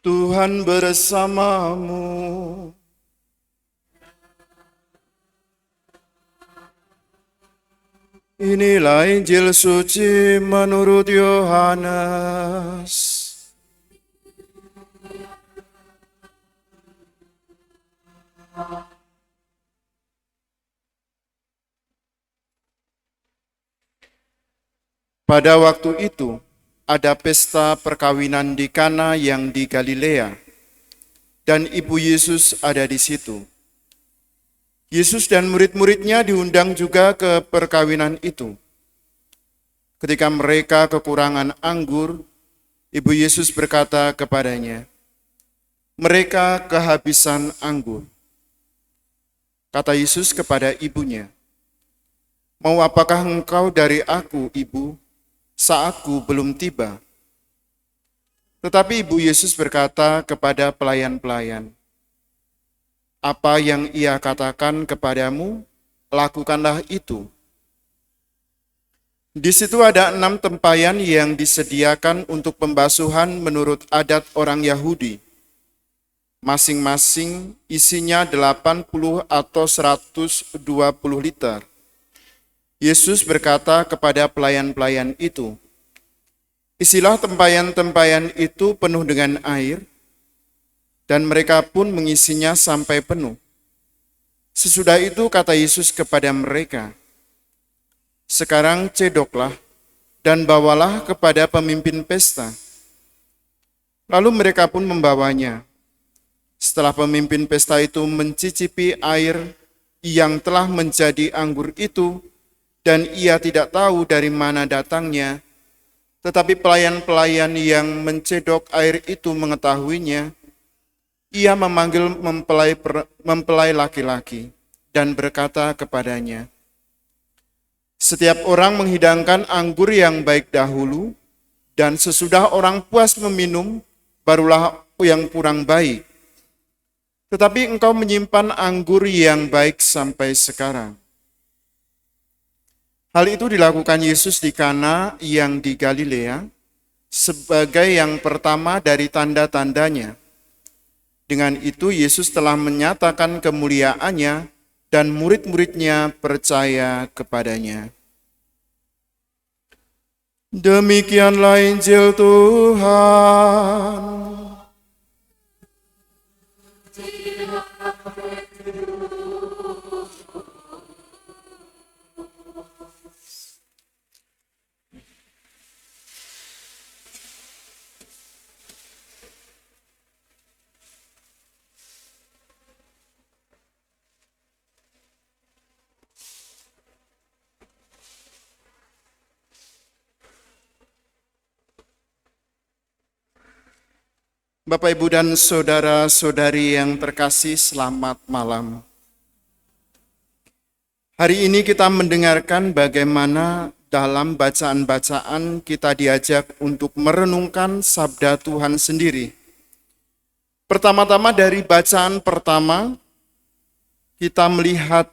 Tuhan bersamamu. Inilah Injil suci menurut Yohanes. Pada waktu itu, ada pesta perkawinan di Kana yang di Galilea, dan ibu Yesus ada di situ. Yesus dan murid-muridnya diundang juga ke perkawinan itu. Ketika mereka kekurangan anggur, ibu Yesus berkata kepadanya, "Mereka kehabisan anggur." Kata Yesus kepada ibunya, "Mau apakah engkau dari aku, ibu? Saatku belum tiba." Tetapi ibu Yesus berkata kepada pelayan-pelayan, "Apa yang ia katakan kepadamu, lakukanlah itu." Di situ ada 6 tempayan yang disediakan untuk pembasuhan menurut adat orang Yahudi. Masing-masing isinya 80 atau 120 liter. Yesus berkata kepada pelayan-pelayan itu, "Isilah tempayan-tempayan itu penuh dengan air," dan mereka pun mengisinya sampai penuh. Sesudah itu kata Yesus kepada mereka, "Sekarang cedoklah dan bawalah kepada pemimpin pesta." Lalu mereka pun membawanya. Setelah pemimpin pesta itu mencicipi air yang telah menjadi anggur itu, dan ia tidak tahu dari mana datangnya, tetapi pelayan-pelayan yang mencedok air itu mengetahuinya, ia memanggil mempelai laki-laki dan berkata kepadanya, "Setiap orang menghidangkan anggur yang baik dahulu, dan sesudah orang puas meminum, barulah yang kurang baik. Tetapi engkau menyimpan anggur yang baik sampai sekarang." Hal itu dilakukan Yesus di Kana yang di Galilea sebagai yang pertama dari tanda-tandanya. Dengan itu Yesus telah menyatakan kemuliaannya dan murid-muridnya percaya kepadanya. Demikianlah Injil Tuhan. Bapak, Ibu, dan saudara-saudari yang terkasih, selamat malam. Hari ini kita mendengarkan bagaimana dalam bacaan-bacaan kita diajak untuk merenungkan sabda Tuhan sendiri. Pertama-tama dari bacaan pertama, kita melihat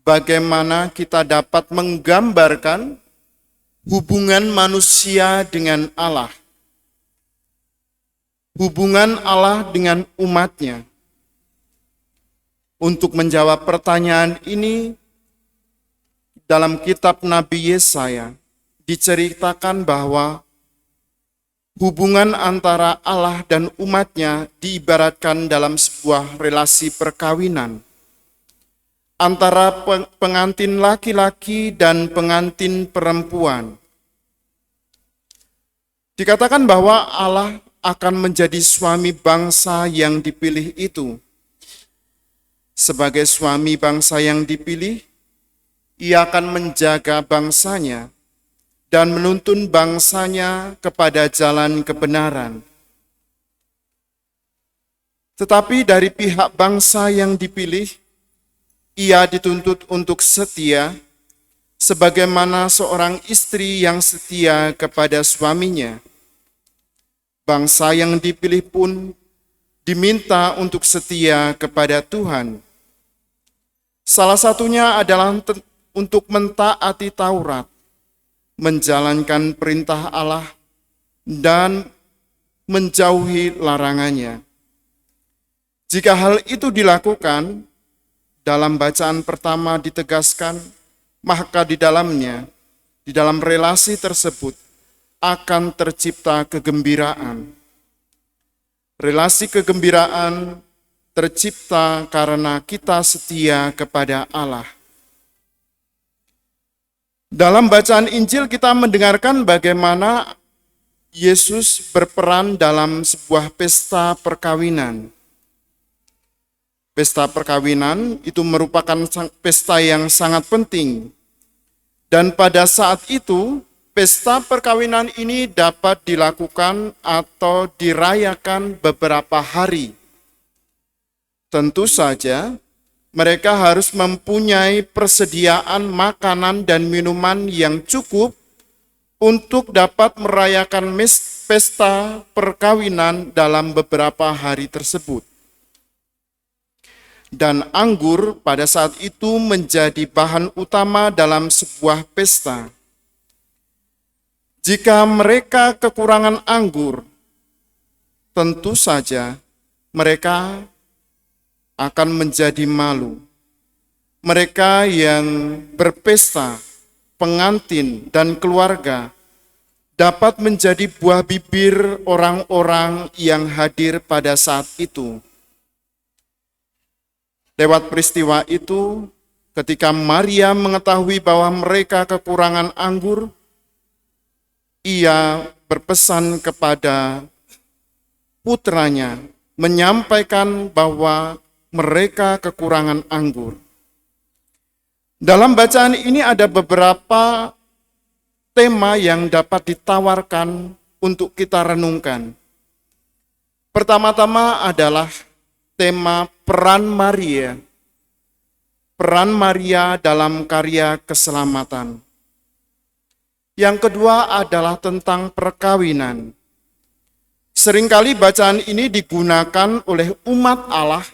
bagaimana kita dapat menggambarkan hubungan manusia dengan Allah. Hubungan Allah dengan umatnya. Untuk menjawab pertanyaan ini, dalam kitab Nabi Yesaya diceritakan bahwa hubungan antara Allah dan umatnya diibaratkan dalam sebuah relasi perkawinan antara pengantin laki-laki dan pengantin perempuan. Dikatakan bahwa Allah akan menjadi suami bangsa yang dipilih itu. Sebagai suami bangsa yang dipilih, ia akan menjaga bangsanya dan menuntun bangsanya kepada jalan kebenaran. Tetapi dari pihak bangsa yang dipilih, ia dituntut untuk setia, sebagaimana seorang istri yang setia kepada suaminya. Bangsa yang dipilih pun diminta untuk setia kepada Tuhan. Salah satunya adalah untuk mentaati Taurat, menjalankan perintah Allah, dan menjauhi larangannya. Jika hal itu dilakukan, dalam bacaan pertama ditegaskan, maka di dalamnya, di dalam relasi tersebut, akan tercipta kegembiraan. Relasi kegembiraan tercipta karena kita setia kepada Allah. Dalam bacaan Injil kita mendengarkan bagaimana Yesus berperan dalam sebuah pesta perkawinan. Pesta perkawinan itu merupakan pesta yang sangat penting. Dan pada saat itu, pesta perkawinan ini dapat dilakukan atau dirayakan beberapa hari. Tentu saja, mereka harus mempunyai persediaan makanan dan minuman yang cukup untuk dapat merayakan pesta perkawinan dalam beberapa hari tersebut. Dan anggur pada saat itu menjadi bahan utama dalam sebuah pesta. Jika mereka kekurangan anggur, tentu saja mereka akan menjadi malu. Mereka yang berpesta, pengantin, dan keluarga dapat menjadi buah bibir orang-orang yang hadir pada saat itu. Lewat peristiwa itu, ketika Maria mengetahui bahwa mereka kekurangan anggur, ia berpesan kepada putranya, menyampaikan bahwa mereka kekurangan anggur. Dalam bacaan ini ada beberapa tema yang dapat ditawarkan untuk kita renungkan. Pertama-tama adalah tema peran Maria. Peran Maria dalam karya keselamatan. Yang kedua adalah tentang perkawinan. Seringkali bacaan ini digunakan oleh umat Allah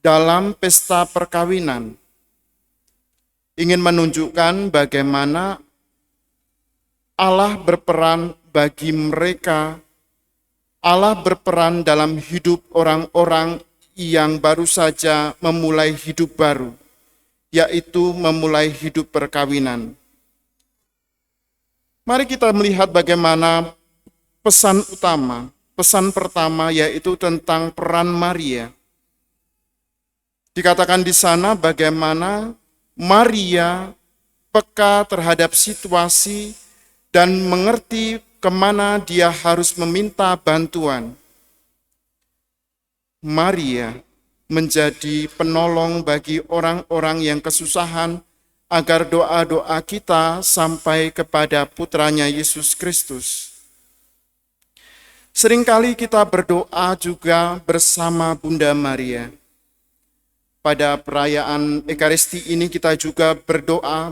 dalam pesta perkawinan. Ingin menunjukkan bagaimana Allah berperan bagi mereka. Allah berperan dalam hidup orang-orang yang baru saja memulai hidup baru, yaitu memulai hidup perkawinan. Mari kita melihat bagaimana pesan utama, pesan pertama yaitu tentang peran Maria. Dikatakan di sana bagaimana Maria peka terhadap situasi dan mengerti kemana dia harus meminta bantuan. Maria menjadi penolong bagi orang-orang yang kesusahan agar doa-doa kita sampai kepada putranya Yesus Kristus. Seringkali kita berdoa juga bersama Bunda Maria. Pada perayaan Ekaristi ini kita juga berdoa,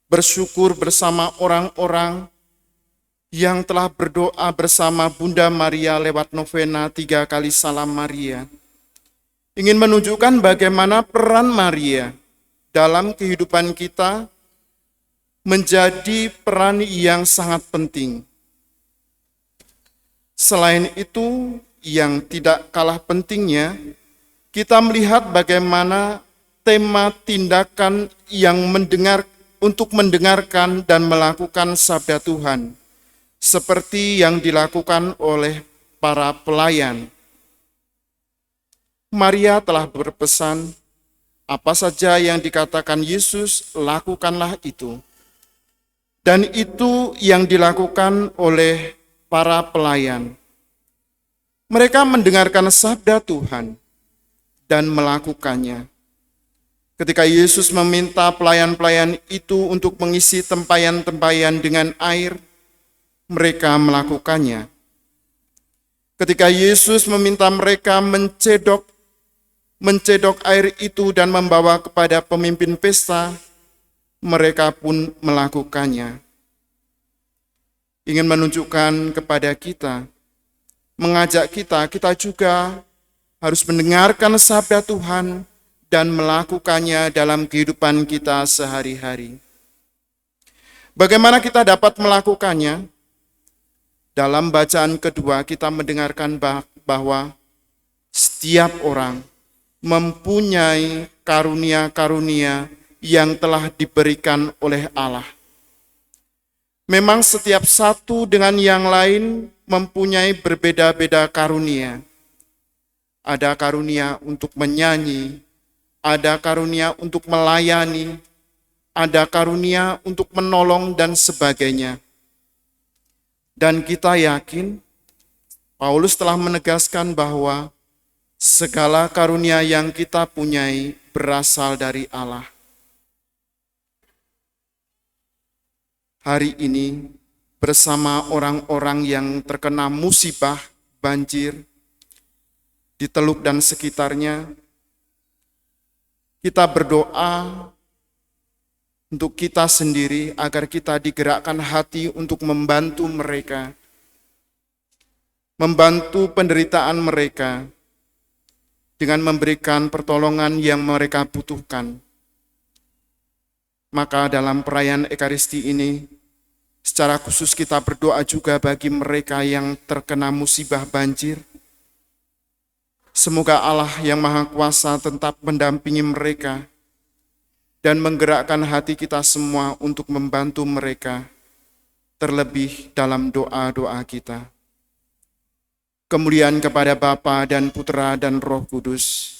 bersyukur bersama orang-orang yang telah berdoa bersama Bunda Maria lewat novena 3 kali Salam Maria. Ingin menunjukkan bagaimana peran Maria dalam kehidupan kita menjadi peran yang sangat penting. Selain itu, yang tidak kalah pentingnya, kita melihat bagaimana tema tindakan yang untuk mendengarkan dan melakukan sabda Tuhan, seperti yang dilakukan oleh para pelayan. Maria telah berpesan, apa saja yang dikatakan Yesus, lakukanlah itu. Dan itu yang dilakukan oleh para pelayan. Mereka mendengarkan sabda Tuhan dan melakukannya. Ketika Yesus meminta pelayan-pelayan itu untuk mengisi tempayan-tempayan dengan air, mereka melakukannya. Ketika Yesus meminta mereka mencedok air itu dan membawa kepada pemimpin pesta, mereka pun melakukannya. Ingin menunjukkan kepada kita, mengajak kita juga harus mendengarkan sabda Tuhan dan melakukannya dalam kehidupan kita sehari-hari. Bagaimana kita dapat melakukannya? Dalam bacaan kedua kita mendengarkan bahwa setiap orang mempunyai karunia-karunia yang telah diberikan oleh Allah. Memang setiap satu dengan yang lain mempunyai berbeda-beda karunia. Ada karunia untuk menyanyi, ada karunia untuk melayani, ada karunia untuk menolong dan sebagainya. Dan kita yakin Paulus telah menegaskan bahwa segala karunia yang kita punyai berasal dari Allah. Hari ini bersama orang-orang yang terkena musibah banjir di Teluk dan sekitarnya, kita berdoa untuk kita sendiri agar kita digerakkan hati untuk membantu mereka, membantu penderitaan mereka dengan memberikan pertolongan yang mereka butuhkan. Maka dalam perayaan Ekaristi ini, secara khusus kita berdoa juga bagi mereka yang terkena musibah banjir. Semoga Allah yang Maha Kuasa tetap mendampingi mereka dan menggerakkan hati kita semua untuk membantu mereka, terlebih dalam doa-doa kita. Kemuliaan kepada Bapa dan Putra dan Roh Kudus,